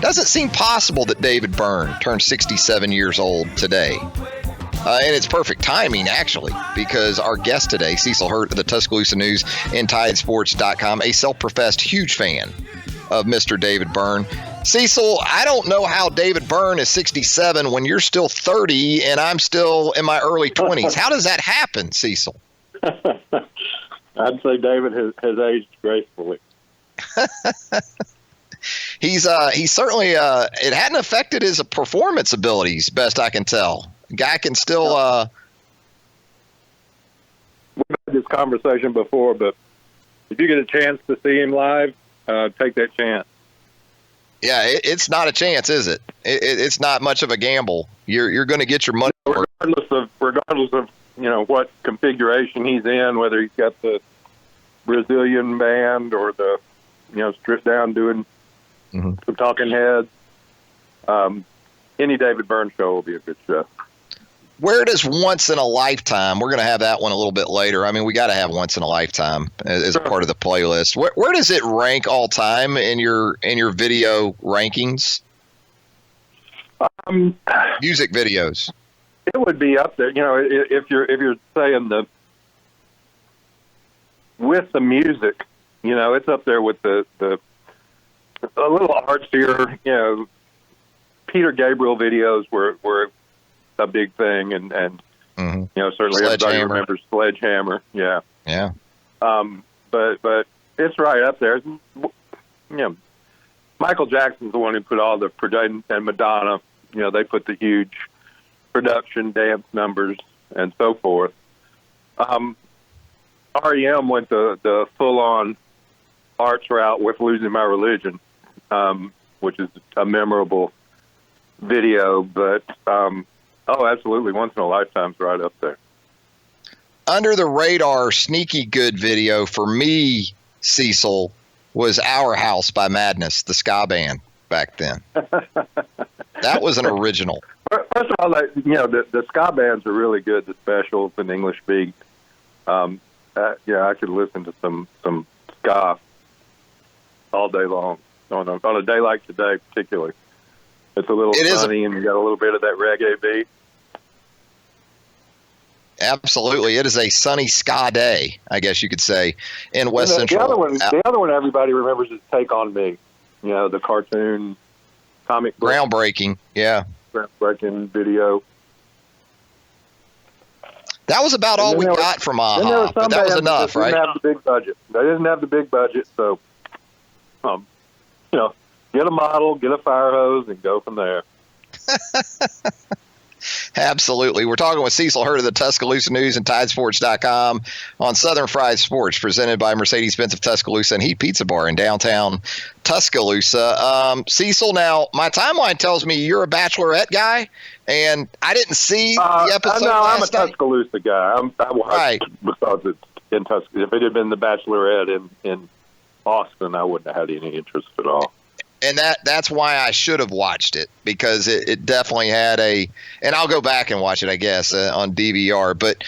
Doesn't seem possible that David Byrne turned 67 years old today. And it's perfect timing, actually, because our guest today, Cecil Hurt of the Tuscaloosa News and TideSports.com, a self-professed huge fan of Mr. David Byrne. Cecil, I don't know how David Byrne is 67 when you're still 30 and I'm still in my early 20s. How does that happen, Cecil? I'd say David has aged gracefully. He's certainly it hadn't affected his performance abilities, best I can tell. Guy can still. We've had this conversation before, but if you get a chance to see him live, take that chance. Yeah, it's not a chance, is it? It's not much of a gamble. You're going to get your money. Regardless of what configuration he's in, whether he's got the Brazilian band or the stripped down doing some talking heads. Any David Byrne show will be a good show. Where does once in a lifetime? We're going to have that one a little bit later. I mean, we got to have once in a lifetime as a part of the playlist. Where does it rank all time in your video rankings? Music videos. It would be up there. If you're saying with the music, it's up there with the a little artsier. Peter Gabriel videos were a big thing, and certainly everybody remembers Sledgehammer. Yeah. But it's right up there. Michael Jackson's the one who put all the production, and Madonna. They put the huge production dance numbers and so forth. REM went the full-on arts route with Losing My Religion, which is a memorable video, but absolutely, Once in a Lifetime's right up there. Under the radar, sneaky good video for me, Cecil, was Our House by Madness, the ska band back then. That was an original. First of all, the ska bands are really good. The Specials and English Beat. I could listen to some ska all day long. On a day like today, particularly. It's a little sunny, and you got a little bit of that reggae beat. Absolutely. It is a sunny ska day, I guess you could say, in West Central. The other one everybody remembers is Take On Me. The cartoon comic book. Groundbreaking, yeah. Groundbreaking video. That was about all we got from AHA, but that was enough, right? They didn't have the big budget. They didn't have the big budget, so, get a model, get a fire hose, and go from there. Absolutely. We're talking with Cecil Hurt of the Tuscaloosa News and TideSports.com on Southern Fried Sports, presented by Mercedes-Benz of Tuscaloosa and Heat Pizza Bar in downtown Tuscaloosa. Cecil, now, my timeline tells me you're a Bachelorette guy, and I didn't see the episode last night. I'm a Tuscaloosa guy. I watched because it's in Tuscaloosa. If it had been the Bachelorette in Austin, I wouldn't have had any interest at all. And that's why I should have watched it, because it definitely had and I'll go back and watch it, I guess, on DVR. But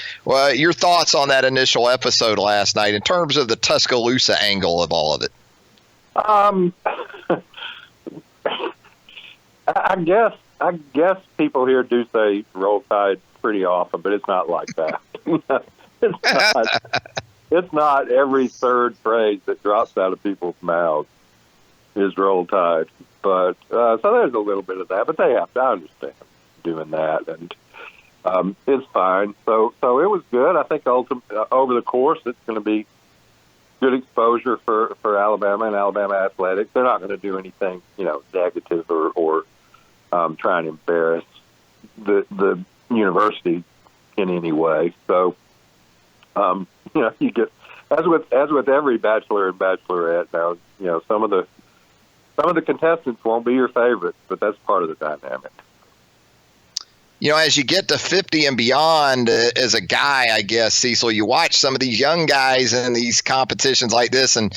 your thoughts on that initial episode last night in terms of the Tuscaloosa angle of all of it? I guess people here do say Roll Tide pretty often, but it's not like that. It's not every third phrase that drops out of people's mouths is Roll Tide. But so there's a little bit of that, but they have to understand doing that, and it's fine. So it was good. I think over the course, it's going to be good exposure for Alabama and Alabama athletics. They're not going to do anything, negative or try and embarrass the university in any way. So, you get as with every bachelor and bachelorette now. Some of the contestants won't be your favorites, but that's part of the dynamic. As you get to 50 and beyond, as a guy, I guess, Cecil, you watch some of these young guys in these competitions like this, and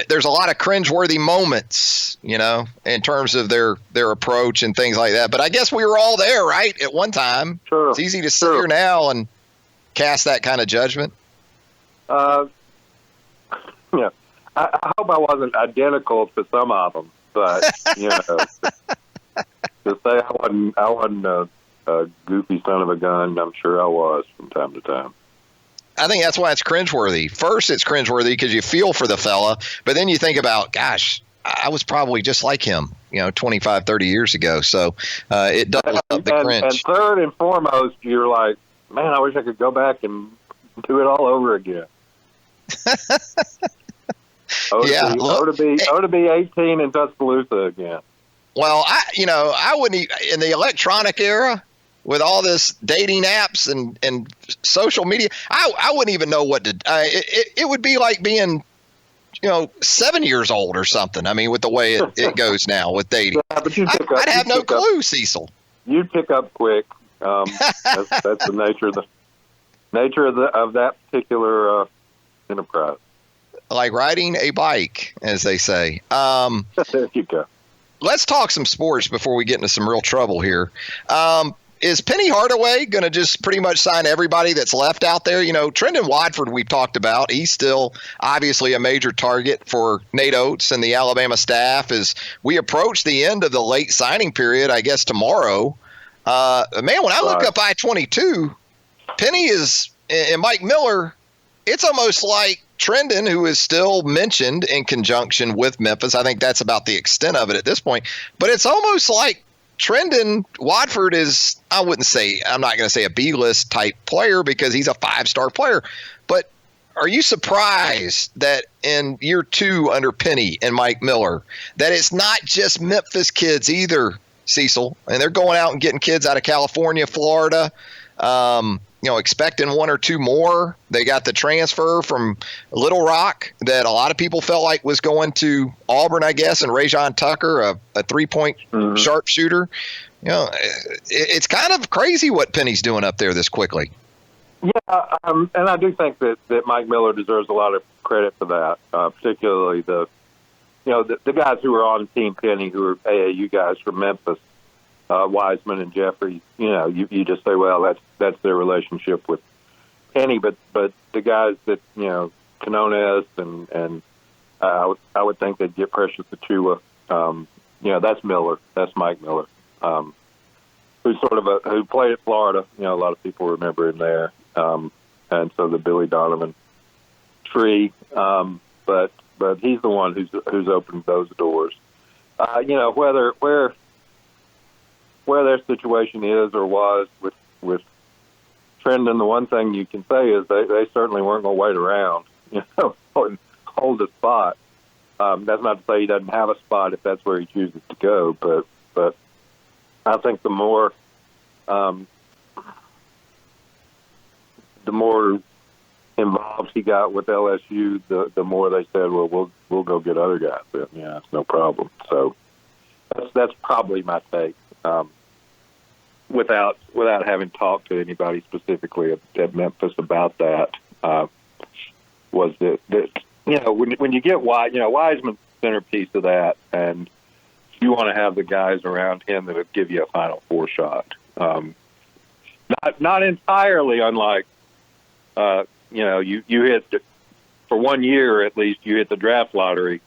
there's a lot of cringeworthy moments, in terms of their approach and things like that. But I guess we were all there, right, at one time. Sure. It's easy to sit here now and cast that kind of judgment. Yeah. I hope I wasn't identical to some of them, but, say I wasn't a goofy son of a gun. I'm sure I was from time to time. I think that's why it's cringeworthy. First, it's cringeworthy because you feel for the fella, but then you think about, gosh, I was probably just like him, 25, 30 years ago. So it doubles up the cringe. And third and foremost, you're like, man, I wish I could go back and do it all over again. To be 18 in Tuscaloosa again. Well, I wouldn't in the electronic era with all this dating apps and social media. I wouldn't even know what to. It would be like being 7 years old or something. I mean, with the way it goes now with dating. Yeah, but I'd have no clue, Cecil. You'd pick up quick. That's the nature of that particular enterprise. Like riding a bike, as they say. There you go. Let's talk some sports before we get into some real trouble here. Is Penny Hardaway going to just pretty much sign everybody that's left out there? Trendon Watford we've talked about. He's still obviously a major target for Nate Oates and the Alabama staff as we approach the end of the late signing period, I guess tomorrow. Man, when I look up I-22, Penny and Mike Miller, it's almost like Trendon, who is still mentioned in conjunction with Memphis. I think that's about the extent of it at this point. But it's almost like Trendon Watford is, I'm not going to say a B-list type player because he's a 5-star player. But are you surprised that in year 2 under Penny and Mike Miller, that it's not just Memphis kids either, Cecil? And they're going out and getting kids out of California, Florida, expecting 1 or 2 more. They got the transfer from Little Rock that a lot of people felt like was going to Auburn, I guess, and Rajon Tucker, a 3-point sharpshooter. It's kind of crazy what Penny's doing up there this quickly. Yeah, and I do think that Mike Miller deserves a lot of credit for that, particularly the guys who are on Team Penny, who are AAU guys from Memphis. Wiseman and Jeffrey, you just say, well, that's their relationship with Penny, but the guys that Canones and I would think they'd get Precious Achua. That's Miller, that's Mike Miller, who's who played at Florida. A lot of people remember him there, and so the Billy Donovan tree. But he's the one who's opened those doors. Where their situation is or was with Trendon, the one thing you can say is they certainly weren't going to wait around, and hold a spot. That's not to say he doesn't have a spot if that's where he chooses to go, but I think the more involved he got with LSU, the more they said, well, we'll go get other guys then. Yeah, it's no problem. So that's probably my take. Without having talked to anybody specifically at Memphis about that, was that when you get Wiseman's centerpiece of that, and you want to have the guys around him that would give you a Final Four shot. Not entirely unlike you hit for 1 year at least you hit the draft lottery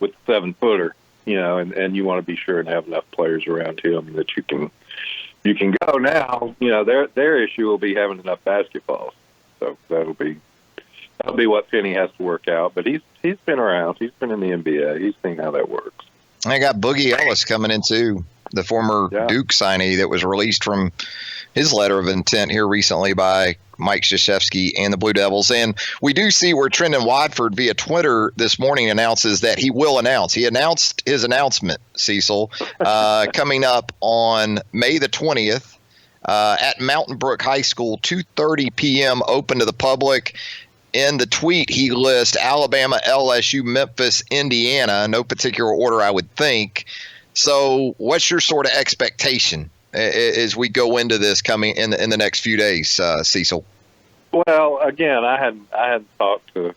with the 7-footer. And you want to be sure and have enough players around him that you can go now. Their issue will be having enough basketballs. So that'll be what Penny has to work out. But he's been around. He's been in the NBA. He's seen how that works. I got Boogie Ellis coming in too, the former Duke signee that was released from his letter of intent here recently by Mike Krzyzewski and the Blue Devils. And we do see where Trendon Watford via Twitter this morning announces that he will announce. He announced his announcement, Cecil, coming up on May the 20th at Mountain Brook High School, 2:30 p.m., open to the public. In the tweet, he lists Alabama, LSU, Memphis, Indiana, no particular order, I would think. So what's your sort of expectation as we go into this coming in the next few days, Cecil? Well, again, I hadn't talked to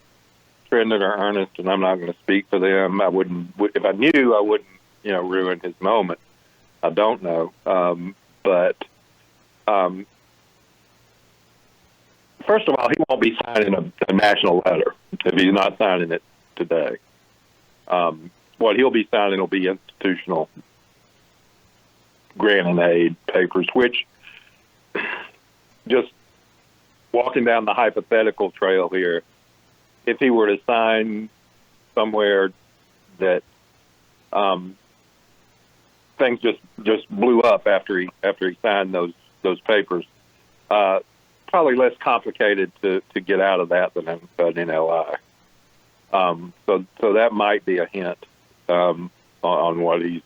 Trendon or Ernest, and I'm not going to speak for them. I wouldn't, if I knew, I wouldn't, ruin his moment. I don't know, but first of all, he won't be signing a national letter if he's not signing it today. What he'll be signing will be institutional grant and aid papers, which just walking down the hypothetical trail here, if he were to sign somewhere that things just blew up after he signed those papers, probably less complicated to get out of that than in LI. So that might be a hint on what he's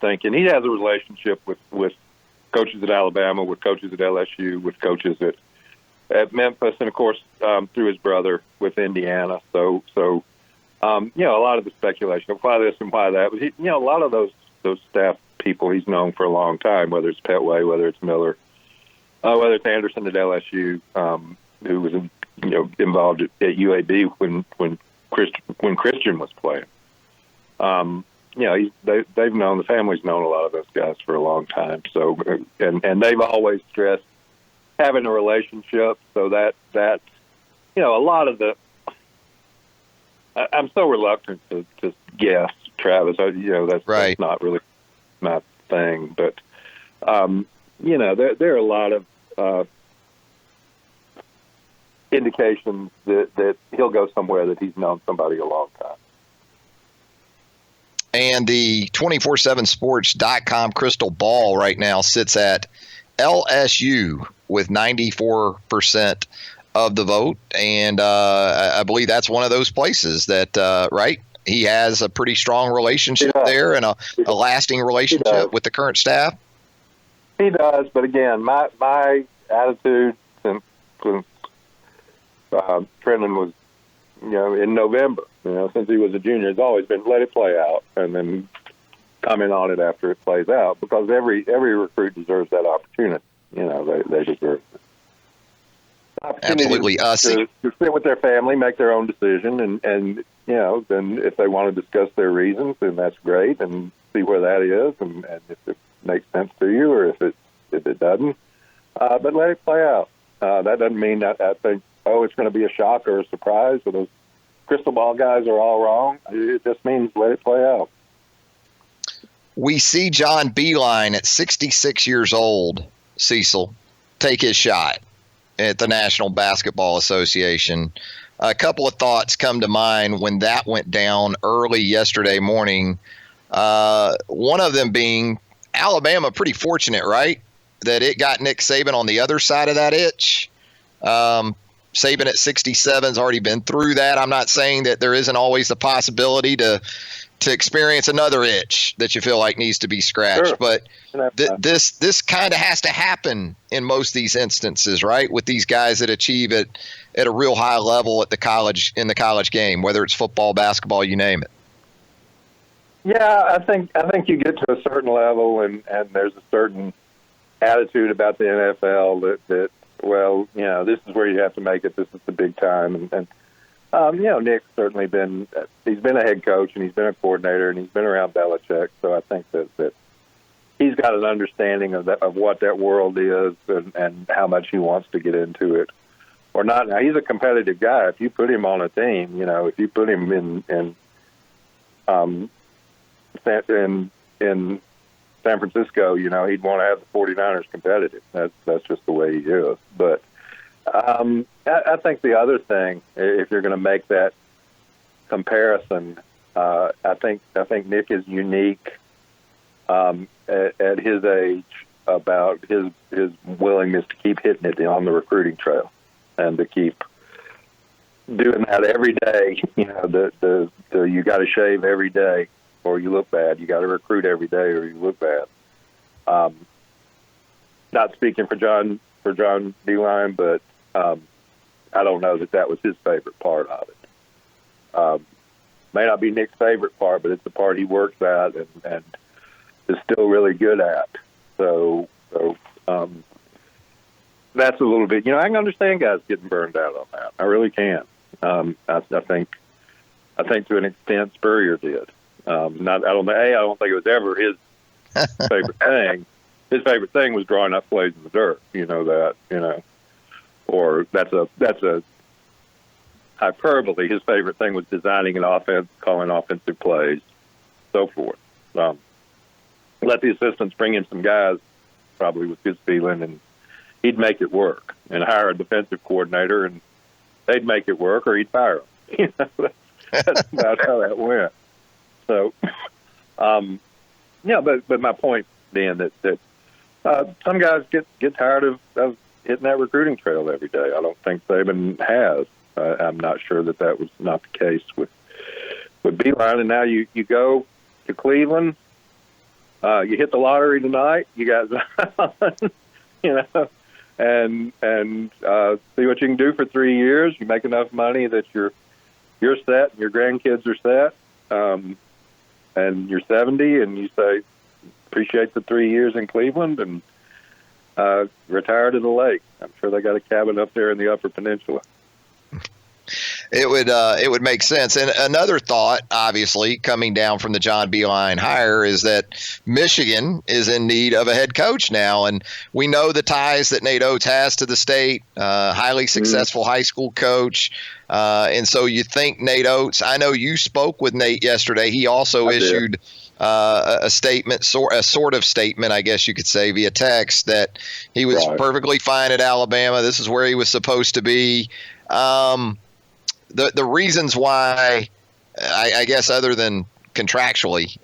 thinking. He has a relationship with coaches at Alabama, with coaches at LSU, with coaches at Memphis, and of course through his brother with Indiana. So a lot of the speculation of why this and why that. But a lot of those staff people he's known for a long time, whether it's Petway, whether it's Miller, whether it's Anderson at LSU, who was involved at UAB when Christian was playing. They've known, the family's known a lot of those guys for a long time. So and they've always stressed having a relationship. So that a lot of the. I'm so reluctant to guess, Travis. That's right. That's not really my thing. But there are a lot of indications that he'll go somewhere that he's known somebody a long time. And the 247sports.com crystal ball right now sits at LSU with 94% of the vote. And I believe that's one of those places that, right, he has a pretty strong relationship there and a lasting relationship with the current staff. He does. But again, my attitude since Trendon was, in November, since he was a junior, has always been let it play out and then comment on it after it plays out, because every recruit deserves that opportunity. They deserve it. Absolutely. To sit with their family, make their own decision, and then if they want to discuss their reasons, then that's great, and see where that is, and if it makes sense to you or if it doesn't. But let it play out. That doesn't mean that I think, it's going to be a shock or a surprise, or those crystal ball guys are all wrong. It just means let it play out. We see John Beilein at 66 years old, Cecil, take his shot at the National Basketball Association. A couple of thoughts come to mind when that went down early yesterday morning. One of them being Alabama pretty fortunate, right, that it got Nick Saban on the other side of that itch. Saban at 67 has already been through that. I'm not saying that there isn't always the possibility to experience another itch that you feel like needs to be scratched. Sure. But this kind of has to happen in most of these instances, right? With these guys that achieve it at a real high level in the college game, whether it's football, basketball, you name it. Yeah, I think you get to a certain level, and there's a certain attitude about the NFL that this is where you have to make it. This is the big time, and Nick's certainly he's been a head coach and he's been a coordinator and he's been around Belichick. So I think that he's got an understanding of what that world is and how much he wants to get into it or not. Now, he's a competitive guy. If you put him on a team, if you put him in San Francisco, he'd want to have the 49ers competitive. That's just the way he is. But I think the other thing, if you're going to make that comparison, I think Nick is unique at his age about his willingness to keep hitting it on the recruiting trail and to keep doing that every day. You got to shave every day or you look bad. You got to recruit every day or you look bad. Not speaking for John Beilein, but I don't know that was his favorite part of it. May not be Nick's favorite part, but it's the part he works at and is still really good at. So that's a little bit. I can understand guys getting burned out on that. I really can. I think to an extent Spurrier did. I don't think it was ever his favorite thing. His favorite thing was drawing up plays in the dirt. Or that's a hyperbole. His favorite thing was designing an offense, calling offensive plays, so forth. let the assistants bring in some guys, probably with his feeling, and he'd make it work, and hire a defensive coordinator, and they'd make it work, or he'd fire them. That's about how that went. So, but my point being that some guys get tired of hitting that recruiting trail every day. I don't think Saban has. I'm not sure that was not the case with Beeline. And now you go to Cleveland, you hit the lottery tonight. You got Zion, and see what you can do for 3 years. You make enough money that you're set, and your grandkids are set, and you're 70, and you say, appreciate the 3 years in Cleveland, and retire to the lake. I'm sure they got a cabin up there in the Upper Peninsula. It would make sense. And another thought, obviously, coming down from the John Beilein hire is that Michigan is in need of a head coach now. And we know the ties that Nate Oates has to the state, highly successful high school coach. And so you think Nate Oates, I know you spoke with Nate yesterday. He also issued a statement, a sort of statement, I guess you could say, via text that he was perfectly fine at Alabama. This is where he was supposed to be. The reasons why, I guess, other than contractually,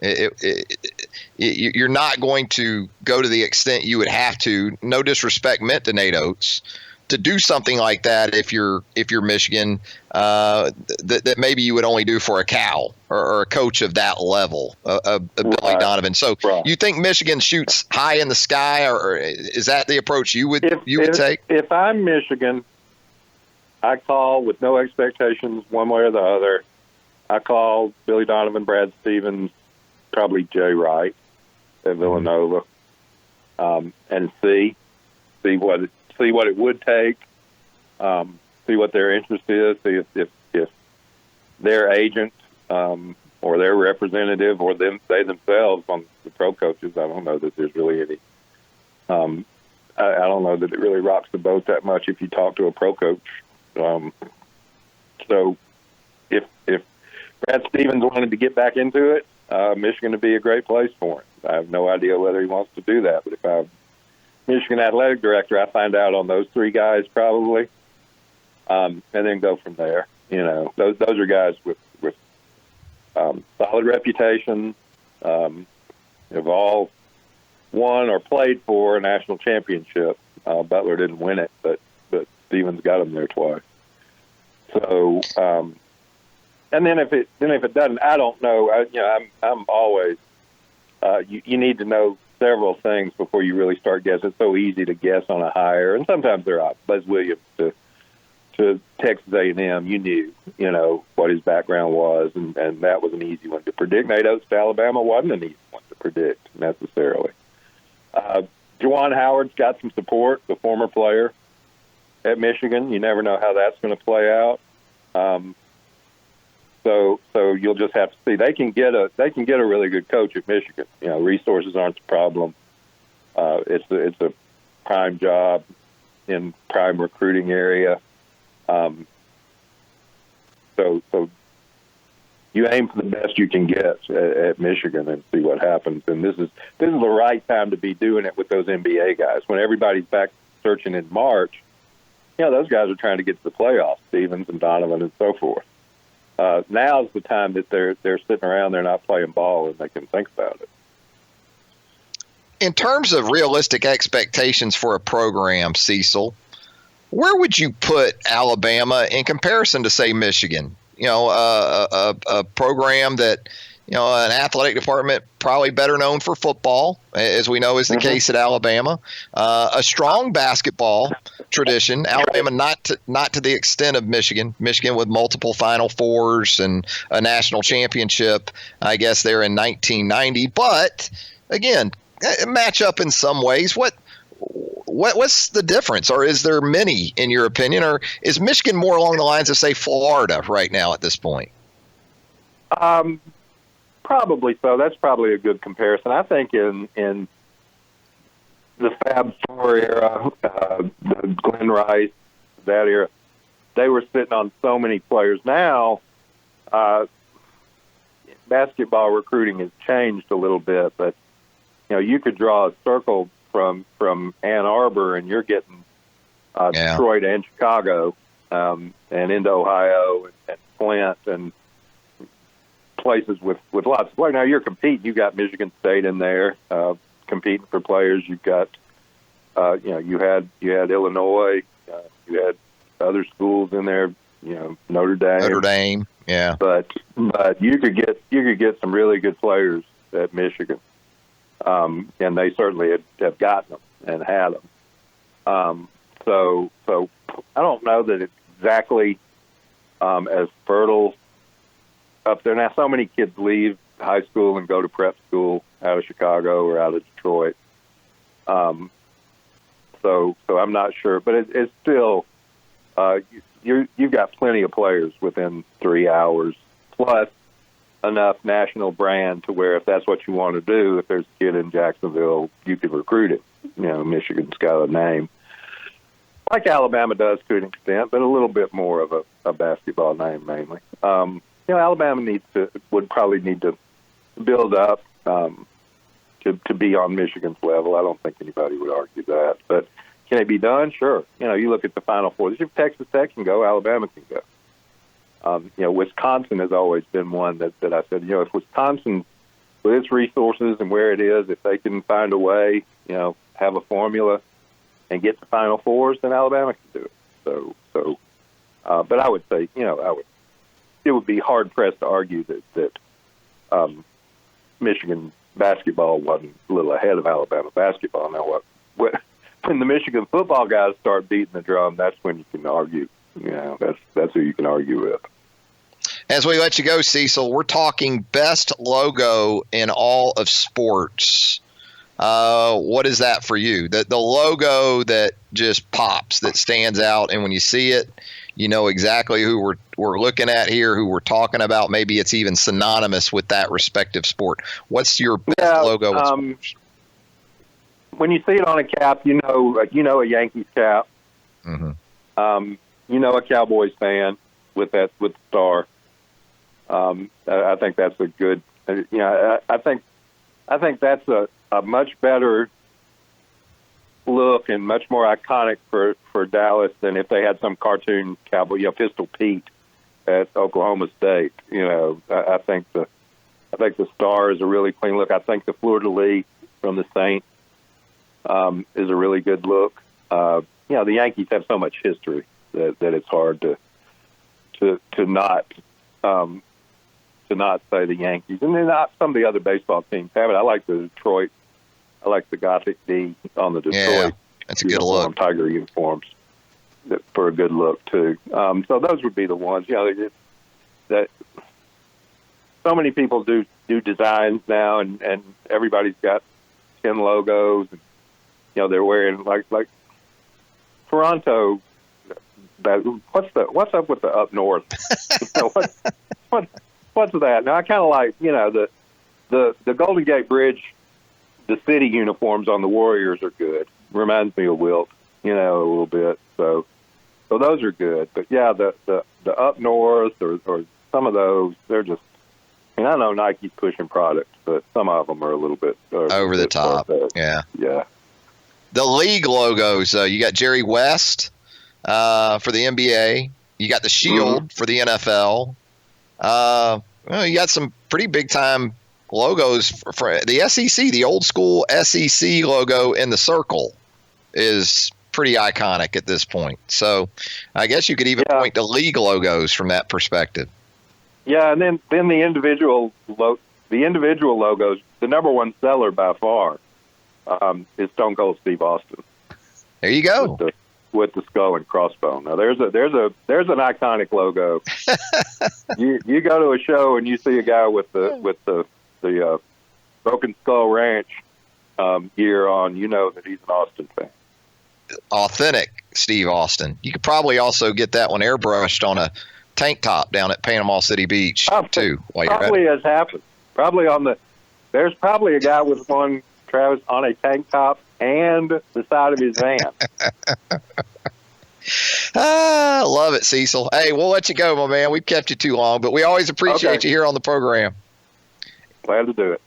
you're not going to go to the extent you would have to. No disrespect meant to Nate Oates, to do something like that if you're Michigan, that maybe you would only do for a Cal or a coach of that level, of Billy Donovan. So you think Michigan shoots high in the sky, or is that the approach you would take? If I'm Michigan, I call with no expectations one way or the other. I call Billy Donovan, Brad Stevens, probably Jay Wright at Villanova, and see what it would take, see what their interest is, see if their agent or their representative or they themselves on the pro coaches. I don't know that there's really any. I don't know that it really rocks the boat that much if you talk to a pro coach. So if Brad Stevens wanted to get back into it, Michigan would be a great place for him. I have no idea whether he wants to do that, but if I'm Michigan athletic director, I find out on those three guys probably, and then go from there. Those are guys with solid reputation, have all won or played for a national championship. Butler didn't win it, but Stevens got him there twice. So, and then if it doesn't, I don't know. I'm always. You need to know several things before you really start guessing. It's so easy to guess on a hire, and sometimes they're off. Buzz Williams to Texas A&M, you knew, what his background was, and that was an easy one to predict. Nate Oates to Alabama wasn't an easy one to predict necessarily. Juwan Howard's got some support, the former player at Michigan. You never know how that's going to play out. So you'll just have to see. They can get a really good coach at Michigan. Resources aren't the problem. It's a prime job in prime recruiting area. So you aim for the best you can get at Michigan and see what happens. And this is the right time to be doing it with those NBA guys. When everybody's back searching in March, those guys are trying to get to the playoffs, Stevens and Donovan and so forth. Now's the time that they're sitting around, they're not playing ball, and they can think about it. In terms of realistic expectations for a program, Cecil, where would you put Alabama in comparison to, say, Michigan? A program that, an athletic department probably better known for football, as we know is the case at Alabama. A strong basketball tradition. Alabama not to the extent of Michigan. Michigan with multiple Final Fours and a national championship, I guess, there in 1990. But again, match up in some ways. What's the difference, or is there many in your opinion, or is Michigan more along the lines of, say, Florida right now at this point? Probably so. That's probably a good comparison. I think in the Fab Four era, the Glenn Rice, that era, they were sitting on so many players. Now, basketball recruiting has changed a little bit, but you could draw a circle from Ann Arbor, and you're getting Detroit and Chicago, and into Ohio and Flint and places with lots of players. Now you're competing. You got Michigan State in there competing for players. You've got you had Illinois. You had other schools in there. Notre Dame. Yeah. But you could get some really good players at Michigan, and they certainly have gotten them and had them. So I don't know that it's exactly as fertile up there. Now, so many kids leave high school and go to prep school out of Chicago or out of Detroit. So I'm not sure, but it's still you've got plenty of players within 3 hours, plus enough national brand to where if that's what you want to do, if there's a kid in Jacksonville, you could recruit it. Michigan's got a name, like Alabama does to an extent, but a little bit more of a basketball name mainly. Alabama would probably need to build up to be on Michigan's level. I don't think anybody would argue that, but can it be done? Sure. You look at the Final Four. If Texas Tech can go, Alabama can go. Wisconsin has always been one that I said, if Wisconsin, with its resources and where it is, if they can find a way, have a formula and get to Final Fours, then Alabama can do it. But I would say, it would be hard pressed to argue that Michigan basketball wasn't a little ahead of Alabama basketball. Now, when the Michigan football guys start beating the drum, that's when you can argue. That's who you can argue with. As we let you go, Cecil, we're talking best logo in all of sports. What is that for you? The logo that just pops, that stands out, and when you see it, you know exactly who we're looking at here, who we're talking about. Maybe it's even synonymous with that respective sport. What's your best logo in sports? When you see it on a cap, you know a Yankees cap. Mm-hmm. A Cowboys fan with the star. I think that's a good. I think that's a much better look and much more iconic for Dallas than if they had some cartoon cowboy, Pistol Pete at Oklahoma State. I think the star is a really clean look. I think the fleur-de-lis from the Saints is a really good look. The Yankees have so much history that it's hard to not say the Yankees, and then not some of the other baseball teams have it. I like the Detroit. I like the Gothic D on the Detroit. Yeah, that's a good look. Tiger uniforms for a good look too. So those would be the ones. That so many people do designs now, and everybody's got 10 logos. And, they're wearing like Toronto. What's up with the up north? What's that? Now I kind of like the Golden Gate Bridge. The city uniforms on the Warriors are good. Reminds me of Wilt, a little bit. So those are good. But yeah, the up north or some of those, they're just. I know Nike's pushing products, but some of them are a little bit over the top. Yeah. The league logos. You got Jerry West for the NBA. You got the Shield for the NFL. You got some pretty big time logos for the SEC. The old school SEC logo in the circle is pretty iconic at this point. So I guess you could even point to league logos from that perspective. Yeah, and then the individual logos. The number one seller by far is Stone Cold Steve Austin. There you go. With the skull and crossbone. Now there's an iconic logo. you go to a show and you see a guy with the Broken Skull Ranch gear on, that he's an Austin fan. Authentic Steve Austin. You could probably also get that one airbrushed on a tank top down at Panama City Beach too. Probably has happened. There's probably a guy with one, Travis, on a tank top and the side of his van. Love it, Cecil. Hey, we'll let you go, my man. We've kept you too long, but we always appreciate you here on the program. Glad to do it.